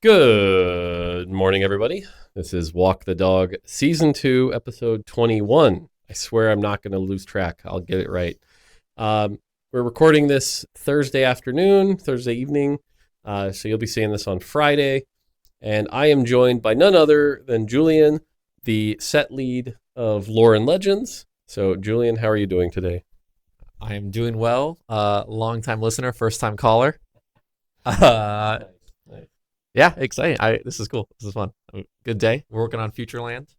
Good morning, everybody. This is Walk the Dog, Season 2, Episode 21. I swear I'm not going to lose track. I'll get it right. We're recording this Thursday evening, so you'll be seeing this on Friday. And I am joined by none other than Julian, the set lead of Lore and Legends. So, Julian, how are you doing today? I am doing well. Long-time listener, first-time caller. Nice. Yeah, exciting. This is cool. This is fun. Good day. We're working on Futureland.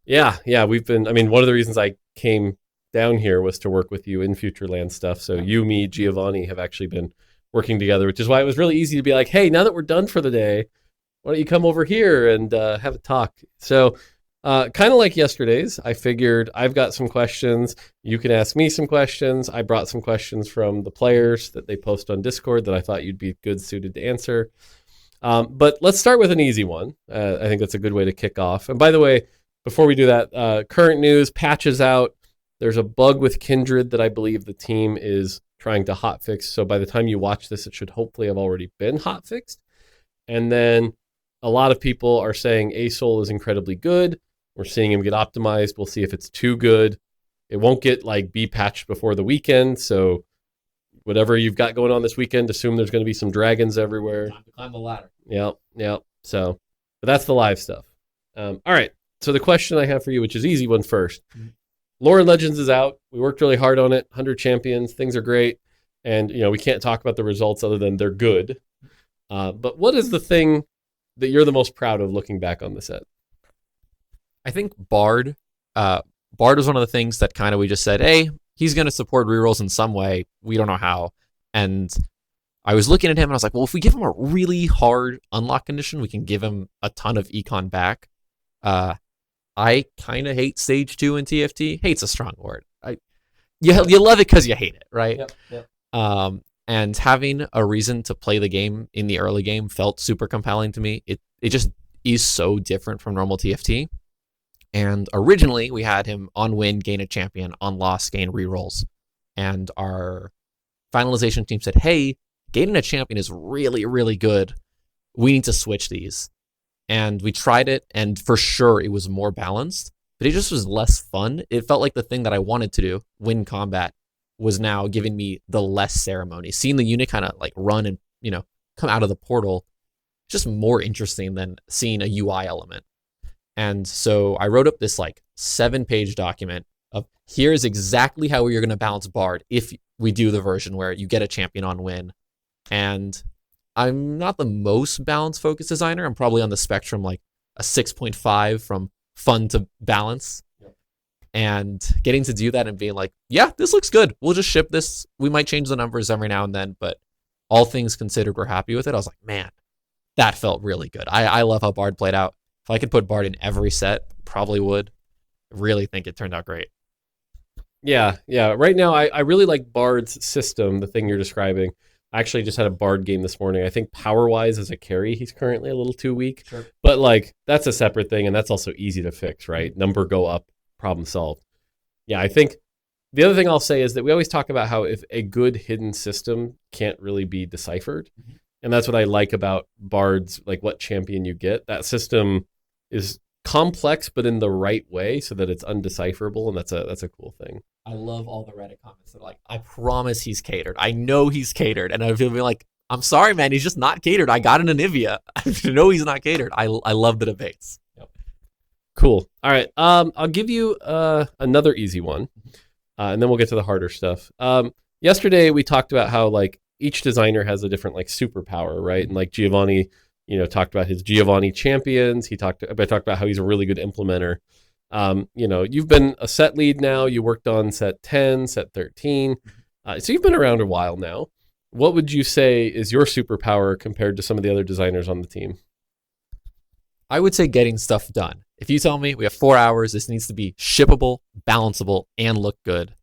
Yeah. One of the reasons I came down here was to work with you in Futureland stuff. So you, me, Giovanni have actually been working together, which is why it was really easy to be like, hey, now that we're done for the day, why don't you come over here and have a talk? So kind of like yesterday's, I figured I've got some questions. You can ask me some questions. I brought some questions from the players that they post on Discord that I thought you'd be good suited to answer. But let's start with an easy one. I think that's a good way to kick off. And by the way, before we do that, current news, patches out. There's a bug with Kindred that I believe the team is trying to hotfix. So by the time you watch this, it should hopefully have already been hotfixed. And then a lot of people are saying ASOL is incredibly good. We're seeing him get optimized. We'll see if it's too good. It won't get be patched before the weekend. So whatever you've got going on this weekend, assume there's going to be some dragons everywhere. Time to climb the ladder. Yep. So, but that's the live stuff. All right. So the question I have for you, which is easy one first. Mm-hmm. Lore and Legends is out. We worked really hard on it. 100 champions. Things are great. And, we can't talk about the results other than they're good. But what is the thing that you're the most proud of looking back on the set? I think Bard. Bard was one of the things that kind of we just said, hey, he's going to support rerolls in some way. We don't know how. And I was looking at him and I was like, well, if we give him a really hard unlock condition, we can give him a ton of econ back. I kind of hate stage 2 in TFT. Hate's a strong word. You love it because you hate it, right? Yep. And having a reason to play the game in the early game felt super compelling to me. It just is so different from normal TFT. And originally, we had him on win, gain a champion, on loss, gain rerolls. And our finalization team said, hey, gaining a champion is really, really good. We need to switch these. And we tried it, and for sure, it was more balanced. But it just was less fun. It felt like the thing that I wanted to do, win combat, was now giving me the less ceremony. Seeing the unit kind of run and, come out of the portal, just more interesting than seeing a UI element. And so I wrote up this 7-page document of here's exactly how you're going to balance Bard if we do the version where you get a champion on win. And I'm not the most balance focused designer. I'm probably on the spectrum a 6.5 from fun to balance. Yep. And getting to do that and being yeah, this looks good. We'll just ship this. We might change the numbers every now and then, but all things considered, we're happy with it. I was like, man, that felt really good. I love how Bard played out. If I could put Bard in every set, probably would. I really think it turned out great. Yeah. Right now, I really like Bard's system, the thing you're describing. I actually just had a Bard game this morning. I think power-wise as a carry, he's currently a little too weak. Sure. But that's a separate thing, and that's also easy to fix, right? Number go up, problem solved. Yeah, I think the other thing I'll say is that we always talk about how if a good hidden system can't really be deciphered, mm-hmm. and that's what I like about Bard's, what champion you get. That system is complex, but in the right way so that it's undecipherable, and that's a cool thing. I love all the Reddit comments that are I promise he's catered. I know he's catered. And I feel I'm sorry, man, he's just not catered. I got an Anivia. I know he's not catered. I love the debates. Yep. Cool. All right. I'll give you another easy one, and then we'll get to the harder stuff. Yesterday, we talked about how each designer has a different superpower, right? And Giovanni, talked about his Giovanni champions. I talked about how he's a really good implementer. You've been a set lead now. You worked on set 10, set 13. So you've been around a while now. What would you say is your superpower compared to some of the other designers on the team? I would say getting stuff done. If you tell me we have 4 hours, this needs to be shippable, balanceable, and look good,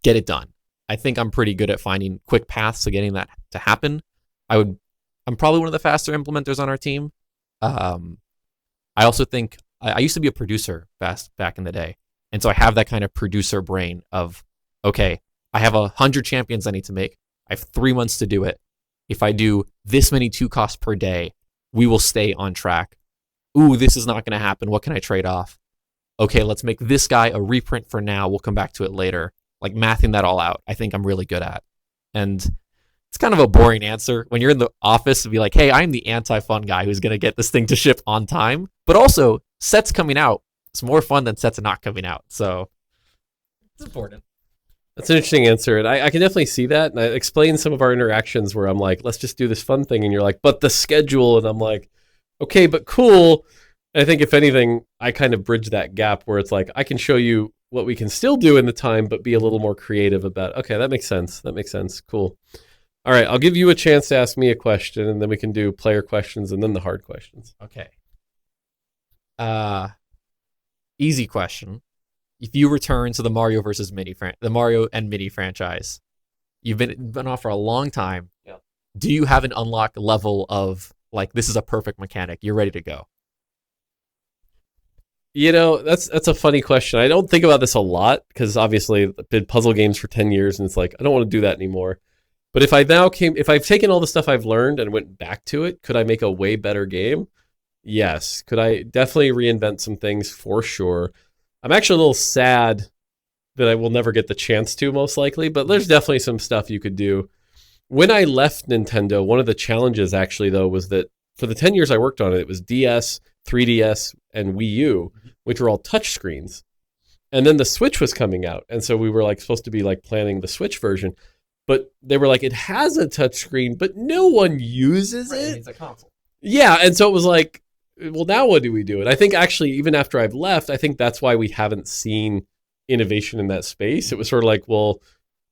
get it done. I think I'm pretty good at finding quick paths to getting that to happen. I'm probably one of the faster implementers on our team. I also think I used to be a producer back in the day. And so I have that kind of producer brain of, okay, I have 100 champions I need to make. I have 3 months to do it. If I do this many 2 costs per day, we will stay on track. Ooh, this is not going to happen. What can I trade off? Okay, let's make this guy a reprint for now. We'll come back to it later. Like mathing that all out, I think I'm really good at. And it's kind of a boring answer when you're in the office to be like, hey, I'm the anti-fun guy who's going to get this thing to ship on time. But also, sets coming out, it's more fun than sets not coming out. So it's important. That's an interesting answer. And I can definitely see that. And I explained some of our interactions where I'm like, let's just do this fun thing. And you're like, but the schedule. And I'm like, okay, but cool. I think if anything, I kind of bridge that gap where it's like, I can show you what we can still do in the time, but be a little more creative about, okay, that makes sense. That makes sense. Cool. All right. I'll give you a chance to ask me a question and then we can do player questions and then the hard questions. Okay. Easy question. If you return to the Mario and Mini franchise, you've been off for a long time. Yeah. Do you have an unlock level of like, this is a perfect mechanic, you're ready to go? You know, that's a funny question. I don't think about this a lot because obviously I've been puzzle games for 10 years and it's like, I don't want to do that anymore. But if I've taken all the stuff I've learned and went back to it, could I make a way better game? Yes. Could I definitely reinvent some things for sure? I'm actually a little sad that I will never get the chance to, most likely, but there's definitely some stuff you could do. When I left Nintendo, one of the challenges actually, though, was that for the 10 years I worked on it, it was DS, 3DS, and Wii U, which were all touch screens. And then the Switch was coming out. And so we were like supposed to be like planning the Switch version. But they were like, it has a touch screen, but no one uses it. It's a console. Yeah. And so it was like, well, now what do we do? And I think actually, even after I've left, I think that's why we haven't seen innovation in that space. It was sort of like, well,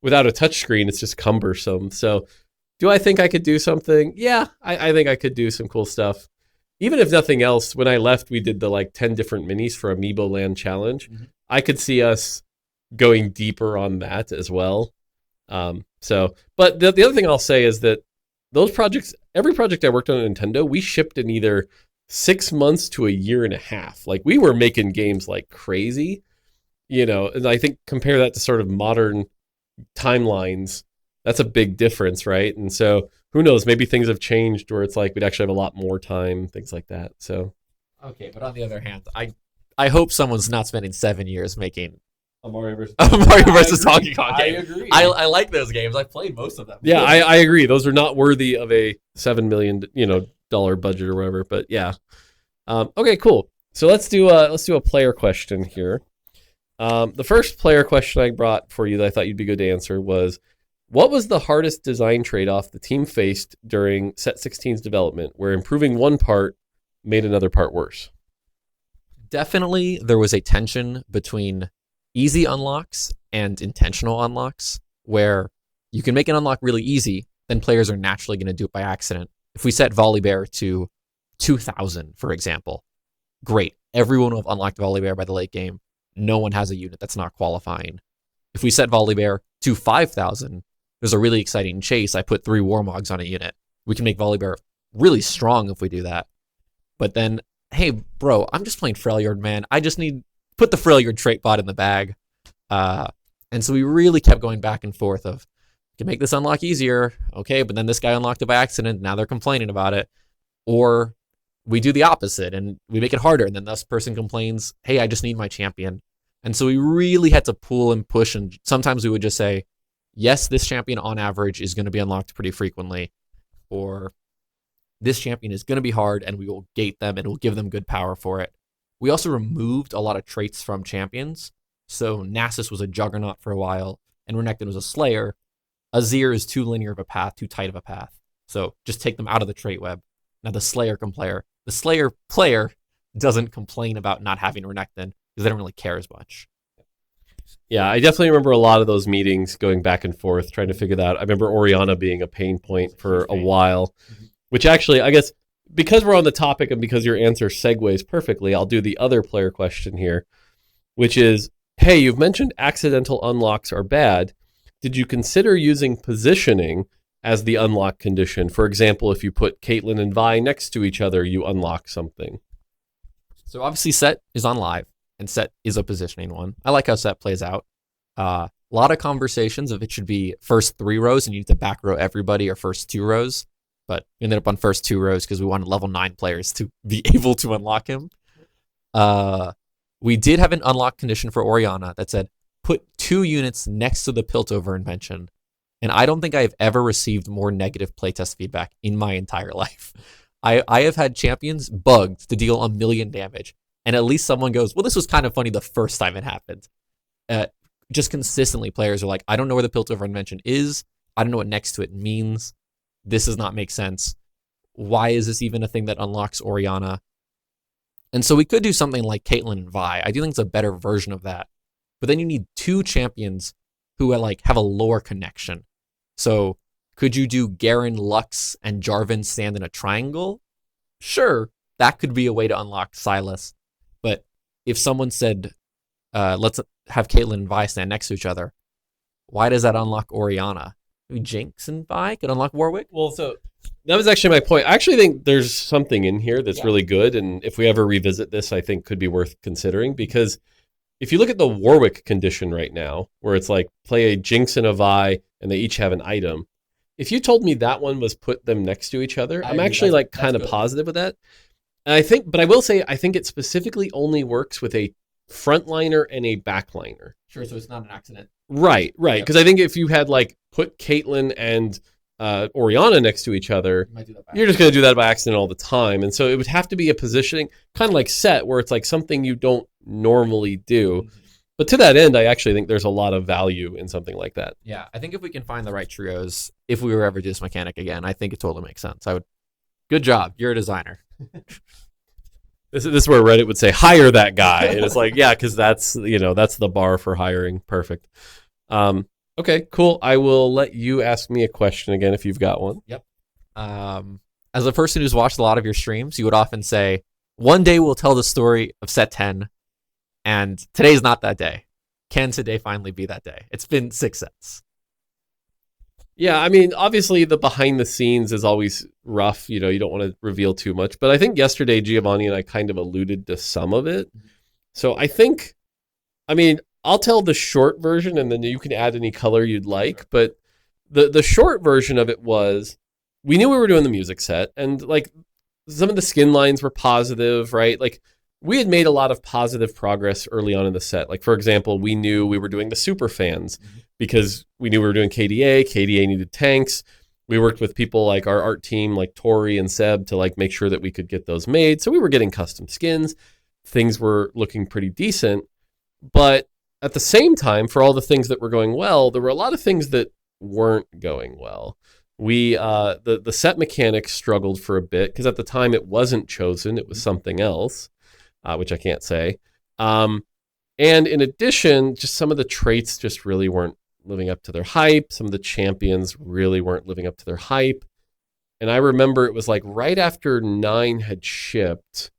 without a touch screen, it's just cumbersome. So do I think I could do something? Yeah, I think I could do some cool stuff. Even if nothing else, when I left, we did the like 10 different minis for Amiibo Land Challenge. Mm-hmm. I could see us going deeper on that as well. But the other thing I'll say is that those projects, every project I worked on at Nintendo, we shipped in either 6 months to a year and a half. Like we were making games like crazy, you know, and I think compare that to sort of modern timelines. That's a big difference, right? And so who knows, maybe things have changed where it's like we'd actually have a lot more time, things like that. So okay, but on the other hand, I hope someone's not spending 7 years making a Mario versus Donkey Kong game. I agree. I like those games. I've played most of them. Yeah, I agree. Those are not worthy of a $7 million, dollar budget or whatever. But yeah. Okay, cool. So let's do a player question here. The first player question I brought for you that I thought you'd be good to answer was, what was the hardest design trade-off the team faced during Set 16's development, where improving one part made another part worse? Definitely, there was a tension between easy unlocks and intentional unlocks, where you can make an unlock really easy, then players are naturally going to do it by accident. If we set Volibear to 2,000, for example, great. Everyone will have unlocked Volibear by the late game. No one has a unit that's not qualifying. If we set Volibear to 5,000, there's a really exciting chase. I put 3 Warmogs on a unit. We can make Volibear really strong if we do that. But then, hey, bro, I'm just playing Freljord, man. I just need put the Freljord trait bot in the bag. And so we really kept going back and forth of, can make this unlock easier. Okay, but then this guy unlocked it by accident. Now they're complaining about it. Or we do the opposite and we make it harder. And then this person complains, hey, I just need my champion. And so we really had to pull and push. And sometimes we would just say, yes, this champion on average is going to be unlocked pretty frequently. Or this champion is going to be hard and we will gate them and we'll give them good power for it. We also removed a lot of traits from champions. So Nasus was a juggernaut for a while and Renekton was a slayer. Azir is too linear of a path, too tight of a path. So just take them out of the trait web. Now the Slayer player doesn't complain about not having Renekton because they don't really care as much. Yeah, I definitely remember a lot of those meetings going back and forth, trying to figure that out. I remember Orianna being a pain point for a while, which actually, I guess, because we're on the topic and because your answer segues perfectly, I'll do the other player question here, which is, hey, you've mentioned accidental unlocks are bad. Did you consider using positioning as the unlock condition? For example, if you put Caitlyn and Vi next to each other, you unlock something. So obviously Set is on live, and Set is a positioning one. I like how Set plays out. A lot of conversations of it should be first 3 rows and you need to back row everybody or first 2 rows. but we ended up on first 2 rows because we wanted level 9 players to be able to unlock him. We did have an unlock condition for Oriana that said, put 2 units next to the Piltover invention. And I don't think I've ever received more negative playtest feedback in my entire life. I have had champions bugged to deal 1 million damage. And at least someone goes, well, this was kind of funny the first time it happened. Just consistently, players are like, I don't know where the Piltover invention is. I don't know what next to it means. This does not make sense. Why is this even a thing that unlocks Oriana? And so we could do something like Caitlyn and Vi. I do think it's a better version of that. But then you need 2 champions who like have a lore connection. So could you do Garen, Lux, and Jarvan stand in a triangle? Sure, that could be a way to unlock Sylas. But if someone said, let's have Caitlyn and Vi stand next to each other, why does that unlock Oriana? Maybe Jinx and Vi could unlock Warwick? Well, so that was actually my point. I actually think there's something in here that's really good. And if we ever revisit this, I think could be worth considering. Because if you look at the Warwick condition right now, where it's like play a Jinx and a Vi, and they each have an item. If you told me that one was put them next to each other, I'm actually like kind of positive with that. And I think, but I will say, I think it specifically only works with a frontliner and a backliner. Sure, so it's not an accident. Right. Because I think if you had like put Caitlyn and Oriana next to each other, you're just going to do that by accident all the time. And so it would have to be a positioning, kind of like set, where it's like something you don't normally do. Mm-hmm. But to that end, I actually think there's a lot of value in something like that. Yeah, I think if we can find the right trios, if we were ever to do this mechanic again, I think it totally makes sense. Good job. You're a designer. This is where Reddit would say, hire that guy. And it's like, yeah, because that's the bar for hiring. Perfect. Okay, cool. I will let you ask me a question again if you've got one. Yep. As a person who's watched a lot of your streams, you would often say, one day we'll tell the story of set 10, and today's not that day. Can today finally be that day? It's been 6 sets. Yeah, I mean, obviously the behind the scenes is always rough. You don't want to reveal too much. But I think yesterday Giovanni and I kind of alluded to some of it. So I think, I'll tell the short version and then you can add any color you'd like. But the short version of it was, we knew we were doing the music set, and like some of the skin lines were positive, right? Like we had made a lot of positive progress early on in the set. Like, for example, we knew we were doing the super fans because we knew we were doing KDA. KDA needed tanks. We worked with people like our art team, like Tori and Seb, to like make sure that we could get those made. So we were getting custom skins. Things were looking pretty decent. But at the same time, for all the things that were going well, there were a lot of things that weren't going well. We the set mechanics struggled for a bit because at the time it wasn't chosen. It was something else. Which I can't say. And in addition, just some of the traits just really weren't living up to their hype. Some of the champions really weren't living up to their hype. And I remember it was like right after 9 had shipped,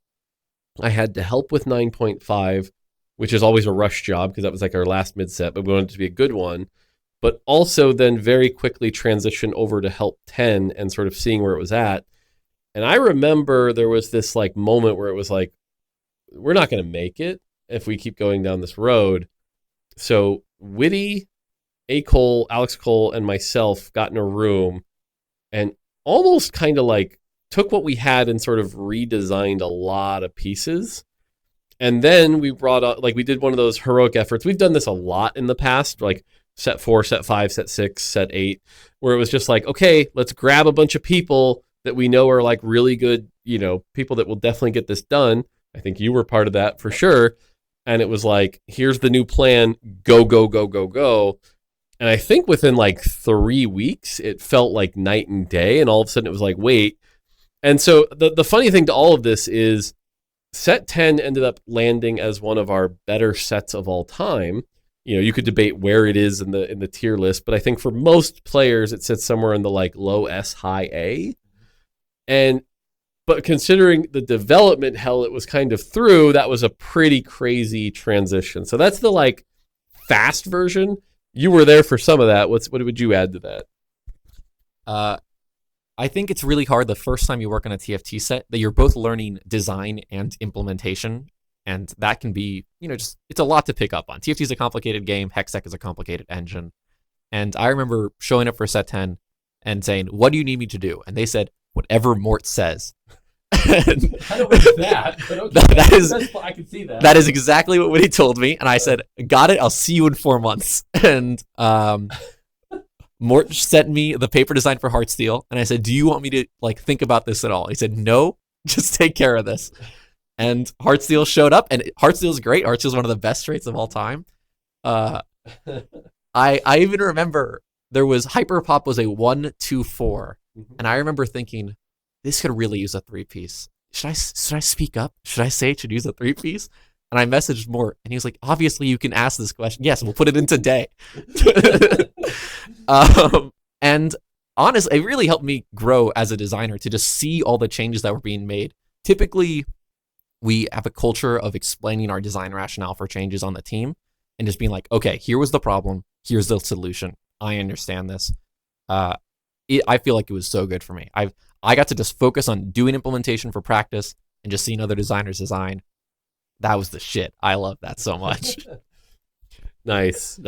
I had to help with 9.5, which is always a rush job because that was like our last mid set, but we wanted it to be a good one. But also then very quickly transition over to help 10 and sort of seeing where it was at. And I remember there was this like moment where it was like, we're not going to make it if we keep going down this road. So Witty, Cole, Alex Cole, and myself got in a room and almost kind of like took what we had and sort of redesigned a lot of pieces. And then we brought up, like we did one of those heroic efforts. We've done this a lot in the past, like set 4, set 5, set 6, set 8, where it was just like, okay, let's grab a bunch of people that we know are like really good, people that will definitely get this done. I think you were part of that for sure. And it was like, here's the new plan, go, go, go, go, go. And I think within like 3 weeks, it felt like night and day. And all of a sudden it was like, wait. And so the funny thing to all of this is set 10 ended up landing as one of our better sets of all time. You could debate where it is in the tier list, but I think for most players, it sits somewhere in the like low S, high A. But considering the development hell it was kind of through, that was a pretty crazy transition. So that's the like fast version. You were there for some of that. What would you add to that? I think it's really hard the first time you work on a TFT set that you're both learning design and implementation. And that can be, it's a lot to pick up on. TFT is a complicated game. Hextech is a complicated engine. And I remember showing up for set 10 and saying, what do you need me to do? And they said, whatever Mort says. And I don't know that, but okay. I can see that. That is exactly what he told me, and I said, "Got it. I'll see you in 4 months." And Mort sent me the paper design for Heartsteel, and I said, "Do you want me to like think about this at all?" He said, "No, just take care of this." And Heartsteel showed up, and Heartsteel's great. Heartsteel's one of the best traits of all time. I even remember there was Hyperpop was a 1-2-4, and I remember thinking, this could really use a 3-piece. Should I speak up? Should I say it should use a 3-piece? And I messaged Mort, and he was like, obviously you can ask this question. Yes, we'll put it in today. And honestly, it really helped me grow as a designer to just see all the changes that were being made. Typically, we have a culture of explaining our design rationale for changes on the team and just being like, okay, here was the problem. Here's the solution. I understand this. I feel like it was so good for me. I got to just focus on doing implementation for practice and just seeing other designers design. That was the shit. I love that so much. Nice.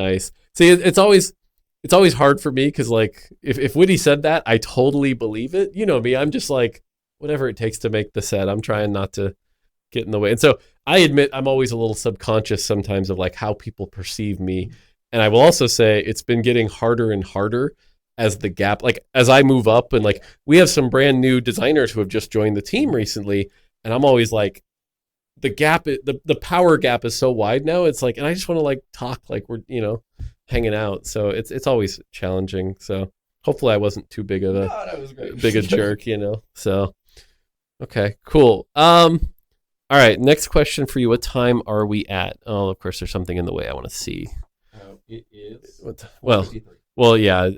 See, it's always hard for me because like if Woody said that, I totally believe it. You know me, I'm just like whatever it takes to make the set. I'm trying not to get in the way. And so I admit I'm always a little subconscious sometimes of like how people perceive me. And I will also say it's been getting harder and harder as the gap, like as I move up, and like we have some brand new designers who have just joined the team recently, and I'm always like, the gap, the power gap is so wide now. It's like, and I just want to like talk like we're hanging out. So it's always challenging. So hopefully I wasn't too big of a jerk, So okay, cool. All right, next question for you. What time are we at? Oh, of course, there's something in the way I want to see. It is. Well, yeah.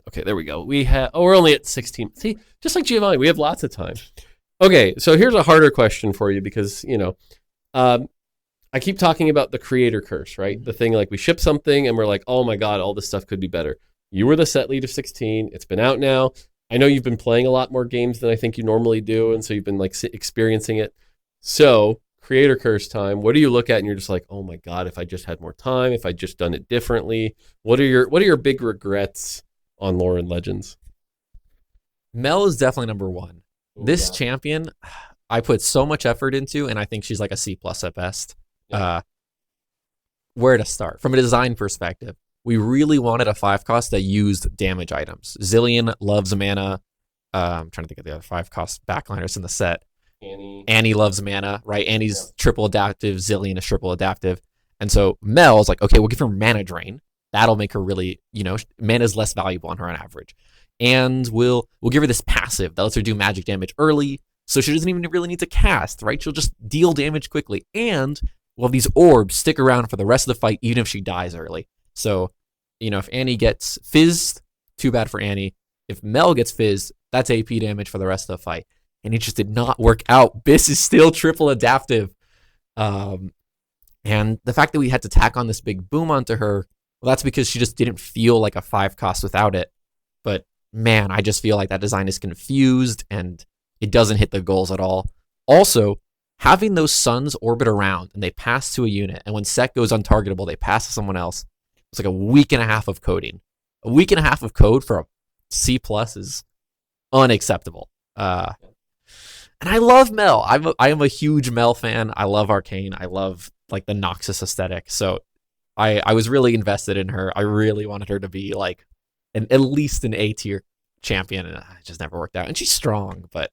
Okay, there we go. we're only at 16. See, just like Giovanni, we have lots of time. Okay, so here's a harder question for you because, I keep talking about the creator curse, right? The thing like we ship something and we're like, oh my God, all this stuff could be better. You were the set lead of 16. It's been out now. I know you've been playing a lot more games than I think you normally do, and so you've been like experiencing it. So creator curse time. What do you look at and you're just like, oh my God, if I just had more time, if I just done it differently? What are your big regrets on Lore and Legends? Mel is definitely number one. This champion, I put so much effort into, and I think she's like a C+ at best. Yeah. Where to start? From a design perspective, we really wanted a 5-cost that used damage items. Zillion loves mana. I'm trying to think of the other 5-cost backliners in the set. Annie loves mana, right? Annie's triple adaptive. Zillion is triple adaptive. And so Mel's like, okay, we'll give her mana drain. That'll make her really, mana is less valuable on her on average. And we'll give her this passive that lets her do magic damage early, so she doesn't even really need to cast, right? She'll just deal damage quickly. And we'll have these orbs stick around for the rest of the fight, even if she dies early. So, if Annie gets fizzed, too bad for Annie. If Mel gets fizzed, that's AP damage for the rest of the fight. And it just did not work out. Biss is still triple adaptive. And the fact that we had to tack on this big boom onto her, well, that's because she just didn't feel like a 5-cost without it. But man, I just feel like that design is confused and it doesn't hit the goals at all. Also, having those suns orbit around and they pass to a unit, and when set goes untargetable, they pass to someone else. It's like a week and a half of coding. A week and a half of code for a C+ is unacceptable. And I love Mel. I am a huge Mel fan. I love Arcane. I love like the Noxus aesthetic. So I was really invested in her. I really wanted her to be like at least an A-tier champion, and it just never worked out. And she's strong, but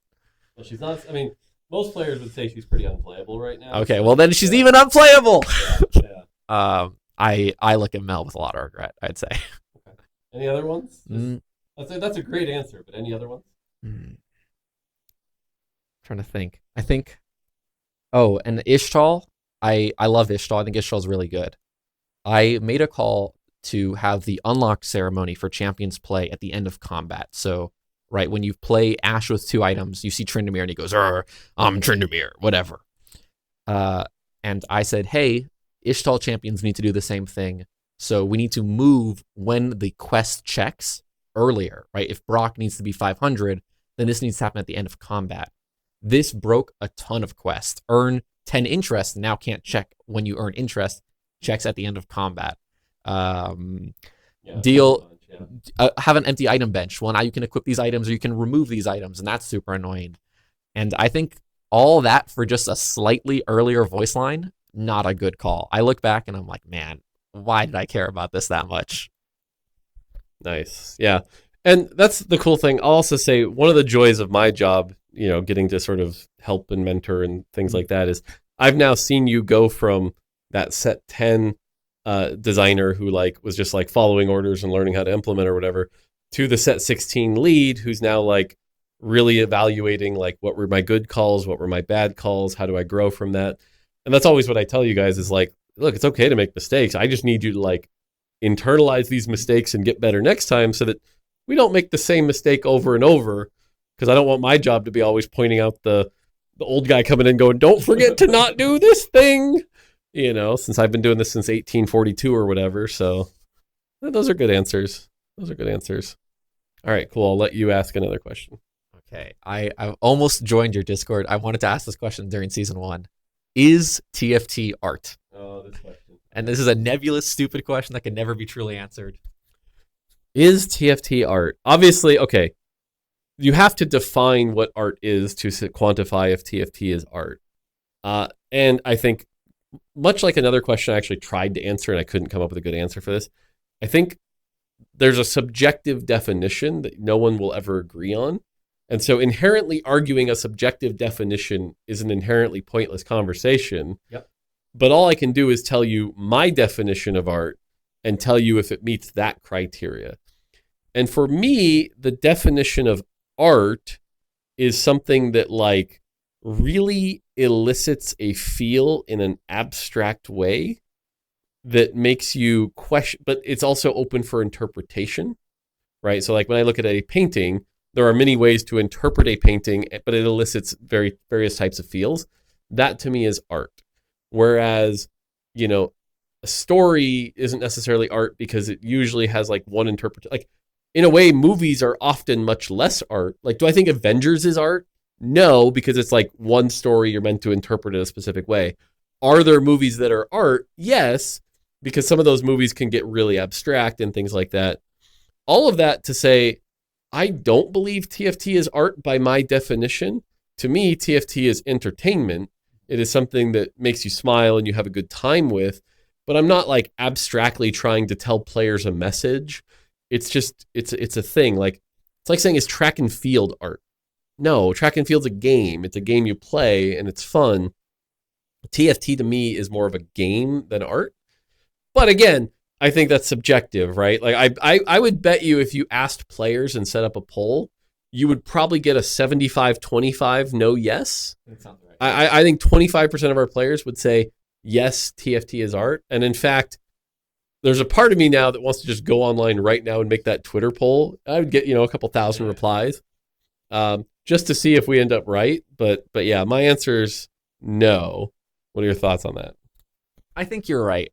she's not. I mean, most players would say she's pretty unplayable right now. Okay, well then she's even unplayable. Yeah. I look at Mel with a lot of regret, I'd say. Okay. Any other ones? That's a great answer, but any other ones? Trying to think. I think. Oh, and Ishtal. I love Ishtal. I think Ishtal's really good. I made a call to have the unlock ceremony for champions play at the end of combat. So, right, when you play Ashe with 2 items, you see Tryndamere and he goes, I'm Tryndamere, whatever. And I said, hey, Ishtal champions need to do the same thing. So we need to move when the quest checks earlier, right? If Brock needs to be 500, then this needs to happen at the end of combat. This broke a ton of quests. Earn 10 interest, now can't check when you earn interest, checks at the end of combat. Deal have an empty item bench. Well, now you can equip these items or you can remove these items, and that's super annoying. And I think all that for just a slightly earlier voice line, not a good call. I look back and I'm like, man, why did I care about this that much? Nice. Yeah. And that's the cool thing. I'll also say one of the joys of my job, getting to sort of help and mentor and things like that is I've now seen you go from that set 10 designer who like was just like following orders and learning how to implement or whatever to the set 16 lead who's now like really evaluating like what were my good calls, what were my bad calls, how do I grow from that? And that's always what I tell you guys is like, look, it's okay to make mistakes. I just need you to like internalize these mistakes and get better next time so that we don't make the same mistake over and over, because I don't want my job to be always pointing out the old guy coming in going, don't forget to not do this thing, since I've been doing this since 1842 or whatever. So those are good answers. All right, cool. I'll let you ask another question. Okay. I've almost joined your Discord. I wanted to ask this question during season 1. Is TFT art? Oh, this question. And this is a nebulous, stupid question that can never be truly answered. Is TFT art? Obviously, okay. You have to define what art is to quantify if TFT is art. And I think, much like another question I actually tried to answer and I couldn't come up with a good answer for this, I think there's a subjective definition that no one will ever agree on. And so inherently arguing a subjective definition is an inherently pointless conversation. Yep. But all I can do is tell you my definition of art and tell you if it meets that criteria. And for me, the definition of art is something that like really elicits a feel in an abstract way that makes you question, but it's also open for interpretation, right? So like when I look at a painting, there are many ways to interpret a painting, but it elicits various types of feels. That to me is art. Whereas, a story isn't necessarily art because it usually has like one interpretation. Like in a way, movies are often much less art. Like, do I think Avengers is art? No, because it's like one story you're meant to interpret in a specific way. Are there movies that are art? Yes, because some of those movies can get really abstract and things like that. All of that to say, I don't believe TFT is art by my definition. To me, TFT is entertainment. It is something that makes you smile and you have a good time with, but I'm not like abstractly trying to tell players a message. It's just, it's a thing. Like, it's like saying, is track and field art? No, track and field's a game. It's a game you play and it's fun. TFT to me is more of a game than art. But again, I think that's subjective, right? Like I would bet you if you asked players and set up a poll, you would probably get a 75-25 no yes. That sounds right. I think 25% of our players would say yes, TFT is art. And in fact, there's a part of me now that wants to just go online right now and make that Twitter poll. I would get, a couple thousand replies just to see if we end up right. But yeah, my answer is no. What are your thoughts on that? I think you're right.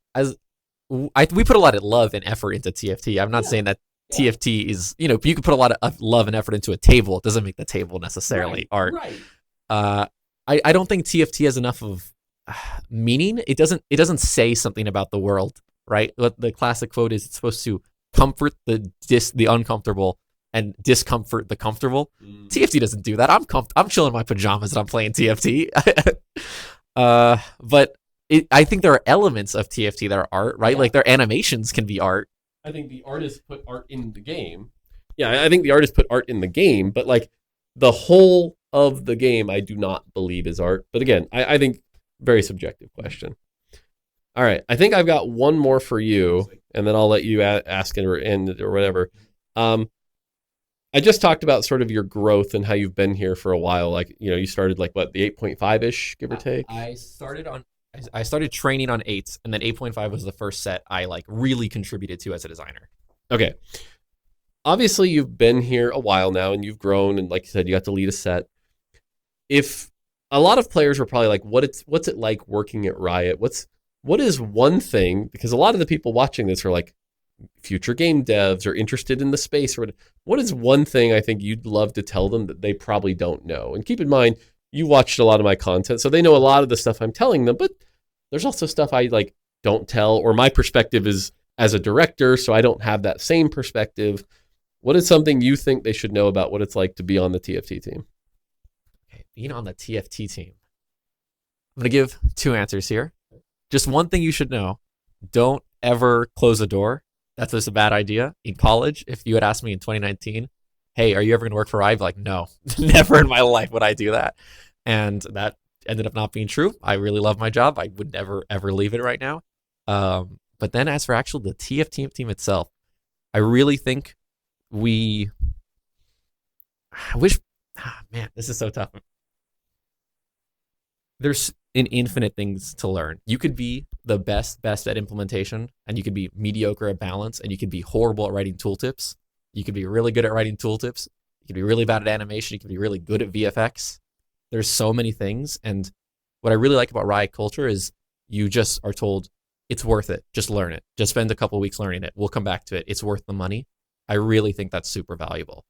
We put a lot of love and effort into TFT. I'm not saying that TFT is, you could put a lot of love and effort into a table. It doesn't make the table necessarily art. Right. I don't think TFT has enough of meaning. It doesn't say something about the world, right? What the classic quote is, it's supposed to comfort the uncomfortable and discomfort the comfortable. TFT doesn't do that. I'm chilling in my pajamas and I'm playing TFT. But I think there are elements of TFT that are art, right? Yeah. Like their animations can be art. I think the artist put art in the game. Yeah, I think the artist put art in the game, but like the whole of the game, I do not believe is art. But again, I think very subjective question. All right, I think I've got one more for you, and then I'll let you ask it or whatever. I just talked about sort of your growth and how you've been here for a while. Like, you started like what, the 8.5-ish, give or take? I started training on 8s, and then 8.5 was the first set I like really contributed to as a designer. Okay. Obviously, you've been here a while now, and you've grown, and like you said, you got to lead a set. If a lot of players were probably like, what's it like working at Riot? What is one thing, because a lot of the people watching this are like future game devs or interested in the space, or what is one thing I think you'd love to tell them that they probably don't know? And keep in mind, you watched a lot of my content, so they know a lot of the stuff I'm telling them, but there's also stuff I like don't tell, or my perspective is as a director, so I don't have that same perspective. What is something you think they should know about what it's like to be on the TFT team? Okay, being on the TFT team. I'm going to give 2 answers here. Just one thing you should know. Don't ever close a door. That's just a bad idea. In college, if you had asked me in 2019, hey, are you ever going to work for Riot? I'd be like, no, never in my life would I do that. And that ended up not being true. I really love my job. I would never, ever leave it right now. But then as for actual the TF team itself, I really think I wish, man, this is so tough. There's an infinite things to learn. You could be the best at implementation, and you could be mediocre at balance, and you could be horrible at writing tooltips. You could be really good at writing tooltips. You could be really bad at animation. You could be really good at VFX. There's so many things. And what I really like about Riot culture is you just are told it's worth it. Just learn it. Just spend a couple weeks learning it. We'll come back to it. It's worth the money. I really think that's super valuable.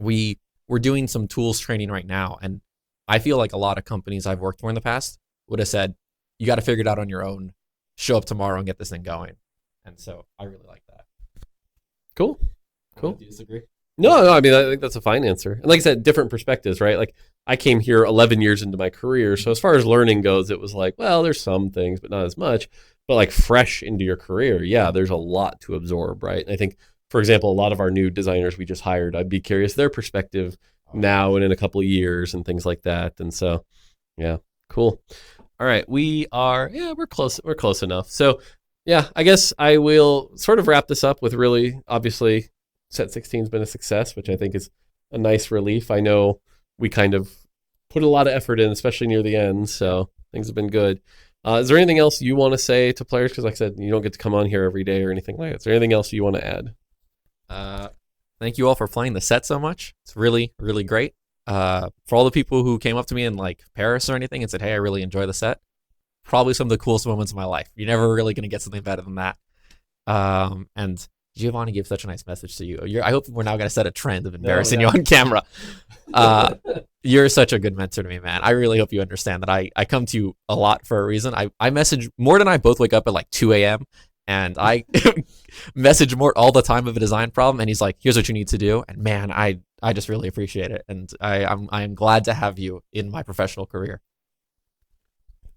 We're doing some tools training right now, and I feel like a lot of companies I've worked for in the past would have said, you got to figure it out on your own, show up tomorrow and get this thing going. And so I really like that. Cool. Do you disagree? No, I mean, I think that's a fine answer. And like I said, different perspectives, right? Like I came here 11 years into my career. So as far as learning goes, it was like, well, there's some things, but not as much. But like fresh into your career, yeah, there's a lot to absorb, right? And I think, for example, a lot of our new designers we just hired, I'd be curious their perspective now and in a couple of years and things like that. And so, yeah, cool. All right, we're close. We're close enough. So, yeah, I guess I will sort of wrap this up with really, obviously, Set 16 has been a success, which I think is a nice relief. I know we kind of put a lot of effort in, especially near the end, so things have been good. Is there anything else you want to say to players? Because like I said, you don't get to come on here every day or anything like that. Is there anything else you want to add? Thank you all for playing the set so much. It's really, really great. For all the people who came up to me in like Paris or anything and said, hey, I really enjoy the set. Probably some of the coolest moments of my life. You're never really going to get something better than that. And Giovanni gave such a nice message to you. I hope we're now going to set a trend of embarrassing you on camera. You're such a good mentor to me, man. I really hope you understand that I come to you a lot for a reason. I message, Mort and I both wake up at like 2 a.m. and I message Mort all the time of a design problem, and he's like, here's what you need to do. And man, I just really appreciate it. And I'm glad to have you in my professional career.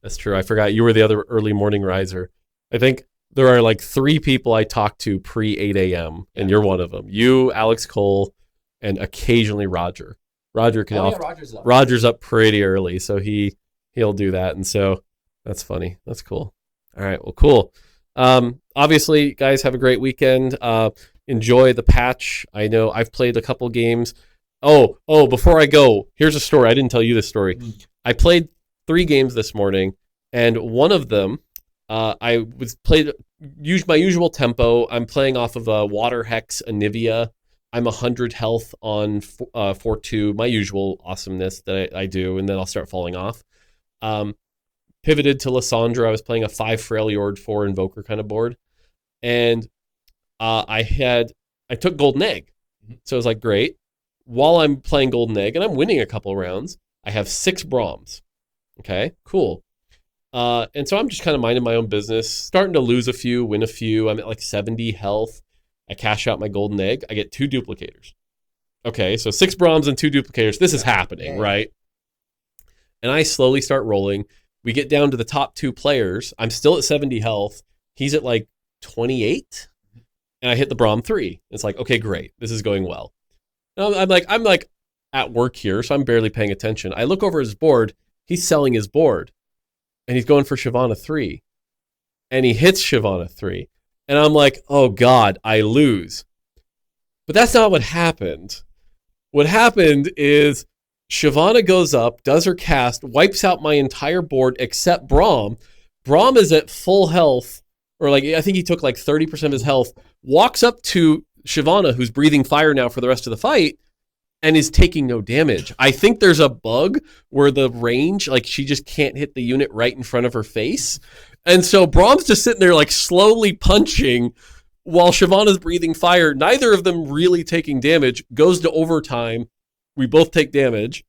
That's true. I forgot you were the other early morning riser. I think there are like 3 people I talk to pre 8 a.m. and you're one of them. You, Alex Cole, and occasionally Roger. Roger can Roger's up pretty early, so he'll do that. And so that's funny. That's cool. All right. Well, cool. Obviously, guys, have a great weekend. Enjoy the patch. I know I've played a couple games. Oh, before I go, here's a story. I didn't tell you this story. I played 3 games this morning, and one of them, used my usual tempo. I'm playing off of a Water Hex Anivia. I'm 100 health on 4-2, my usual awesomeness that I do, and then I'll start falling off. Pivoted to Lysandra. I was playing a 5 Freljord 4 Invoker kind of board. And I took Golden Egg. So I was like, great. While I'm playing Golden Egg, and I'm winning a couple rounds, I have 6 Brahms. Okay, cool. And so I'm just kind of minding my own business, starting to lose a few, win a few. I'm at like 70 health. I cash out my Golden Egg. I get 2 duplicators. Okay, so 6 Brahms and 2 duplicators. This is happening, right? And I slowly start rolling. We get down to the top 2 players. I'm still at 70 health. He's at like 28. And I hit the Brahm 3. It's like, okay, great. This is going well. And I'm like at work here, so I'm barely paying attention. I look over his board. He's selling his board. And he's going for Shyvana 3. And he hits Shyvana 3. And I'm like, oh God, I lose. But that's not what happened. What happened is Shyvana goes up, does her cast, wipes out my entire board except Brahm. Brahm is at full health, or like I think he took like 30% of his health, walks up to Shyvana, who's breathing fire now for the rest of the fight, and is taking no damage. I think there's a bug where the range, like she just can't hit the unit right in front of her face. And so Brahm's just sitting there like slowly punching while Shyvana's breathing fire. Neither of them really taking damage. Goes to overtime. We both take damage.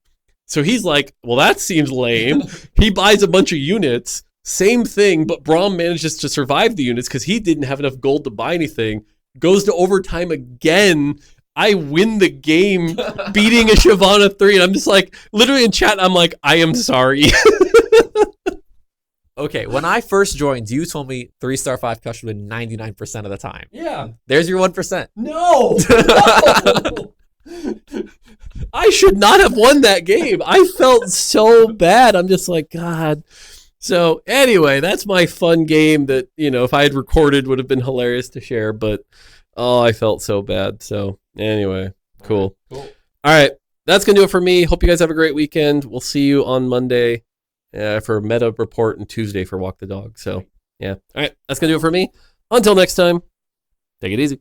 So he's like, well, that seems lame. He buys a bunch of units. Same thing, but Braum manages to survive the units because he didn't have enough gold to buy anything. Goes to overtime again. I win the game beating a Shyvana 3. And I'm just like, literally in chat, I'm like, I am sorry. Okay, when I first joined, you told me 3-star 5 Kush would win 99% of the time. Yeah. There's your 1%. No. I should not have won that game. I felt so bad. I'm just like, God. So anyway, that's my fun game that, if I had recorded would have been hilarious to share, but I felt so bad. So anyway, cool. All right. That's going to do it for me. Hope you guys have a great weekend. We'll see you on Monday for Meta Report and Tuesday for Walk the Dog. So yeah. All right. That's going to do it for me. Until next time, take it easy.